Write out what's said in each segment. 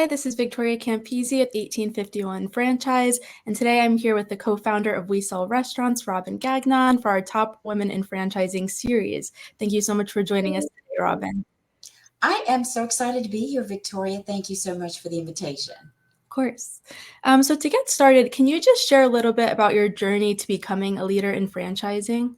Hi, this is Victoria Campisi at 1851 Franchise, and today I'm here with the co-founder of We Sell Restaurants, Robin Gagnon, for our Top Women in Franchising series. Thank you so much for joining us today, Robin. I am so excited to be here, Victoria. Thank you so much for the invitation. Of course. So to get started, can you just share a little bit about your journey to becoming a leader in franchising?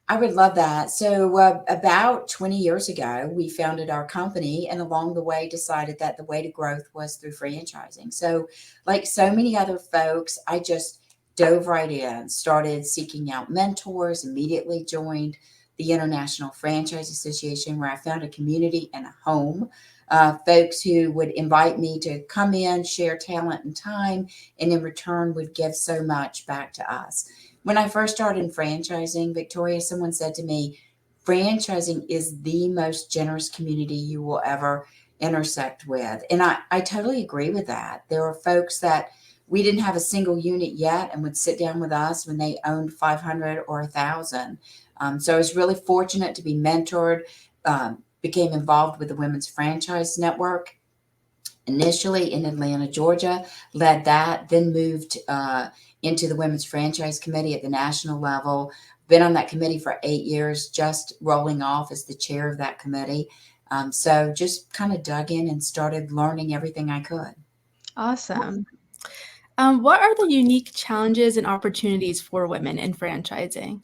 I would love that. So, about 20 years ago, we founded our company, and along the way, decided that the way to growth was through franchising. So, like so many other folks, I just dove right in, started seeking out mentors, immediately joined the International Franchise Association, where I found a community and a home. Folks who would invite me to come in, share talent and time, and in return would give so much back to us. When I first started franchising, Victoria, someone said to me, franchising is the most generous community you will ever intersect with. And I totally agree with that. There are folks that we didn't have a single unit yet and would sit down with us when they owned 500 or 1,000. So I was really fortunate to be mentored, became involved with the Women's Franchise Network initially in Atlanta, Georgia, led that, then moved into the Women's Franchise Committee at the national level. Been on that committee for 8 years, just rolling off as the chair of that committee. So just kind of dug in and started learning everything I could. Awesome. What are the unique challenges and opportunities for women in franchising?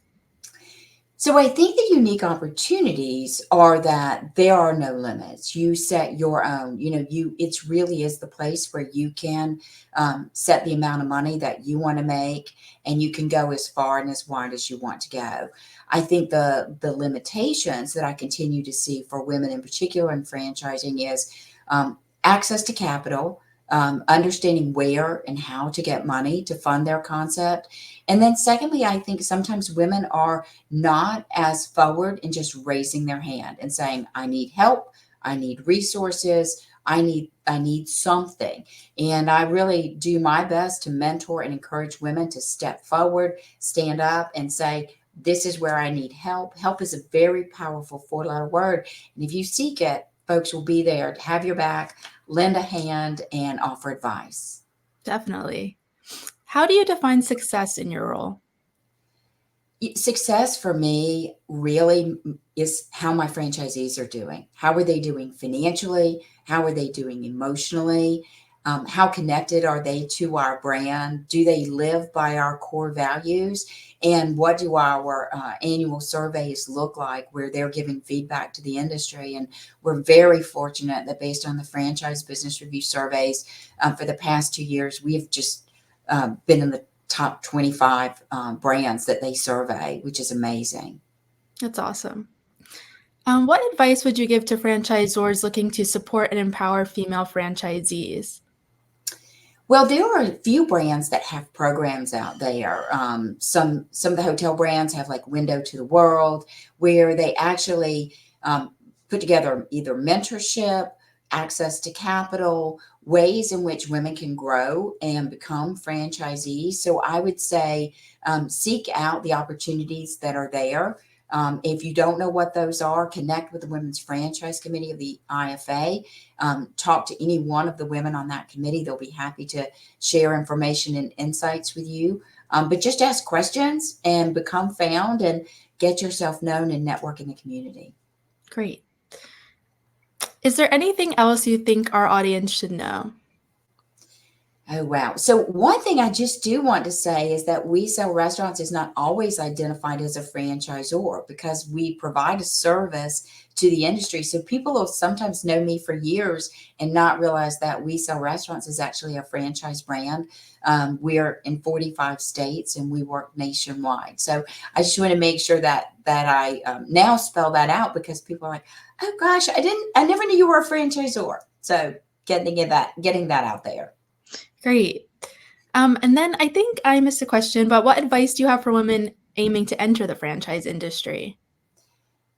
So I think the unique opportunities are that there are no limits. You set your own. It's really is the place where you can set the amount of money that you want to make, and you can go as far and as wide as you want to go. I think the limitations that I continue to see for women in particular in franchising is access to capital, understanding where and how to get money to fund their concept. And then secondly, I think sometimes women are not as forward in just raising their hand and saying, I need help, I need resources, I need something. And I really do my best to mentor and encourage women to step forward, stand up and say, this is where I need help. Help is a very powerful four-letter word. And if you seek it, folks will be there to have your back, lend a hand, and offer advice. Definitely. How do you define success in your role? Success for me really is how my franchisees are doing. How are they doing financially? How are they doing emotionally? How connected are they to our brand? Do they live by our core values? And what do our annual surveys look like where they're giving feedback to the industry? And we're very fortunate that based on the Franchise Business Review surveys for the past 2 years, we have just been in the top 25 brands that they survey, which is amazing. That's awesome. What advice would you give to franchisors looking to support and empower female franchisees? Well, there are a few brands that have programs out there. Some of the hotel brands have like Window to the World, where they actually put together either mentorship, access to capital, ways in which women can grow and become franchisees. So I would say seek out the opportunities that are there. If you don't know what those are, connect with the Women's Franchise Committee of the IFA. Talk to any one of the women on that committee. They'll be happy to share information and insights with you. But just ask questions and become found and get yourself known and network in the community. Great. Is there anything else you think our audience should know? Oh, wow. So one thing I just do want to say is that We Sell Restaurants is not always identified as a franchisor because we provide a service to the industry. So people will sometimes know me for years and not realize that We Sell Restaurants is actually a franchise brand. We're in 45 states and we work nationwide. So I just want to make sure that I now spell that out because people are like, oh gosh, I never knew you were a franchisor. So getting that out there. Great. And then I think I missed a question, but what advice do you have for women aiming to enter the franchise industry?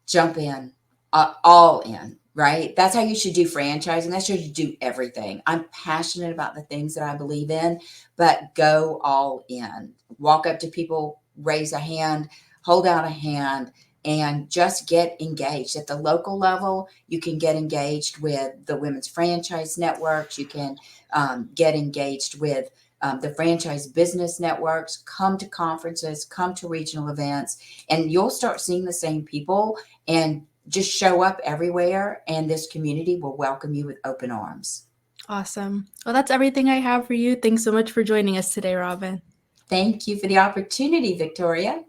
Jump in, all in, right? That's how you should do franchising. That's how you should do everything. I'm passionate about the things that I believe in, but go all in. Walk up to people, raise a hand, hold out a hand, and just get engaged. At the local level, you can get engaged with the women's franchise networks. You can get engaged with the franchise business networks. Come to conferences, come to regional events, and you'll start seeing the same people, and just show up everywhere, and this community will welcome you with open arms. Awesome. Well, that's everything I have for you. Thanks so much for joining us today, Robin. Thank you for the opportunity, Victoria.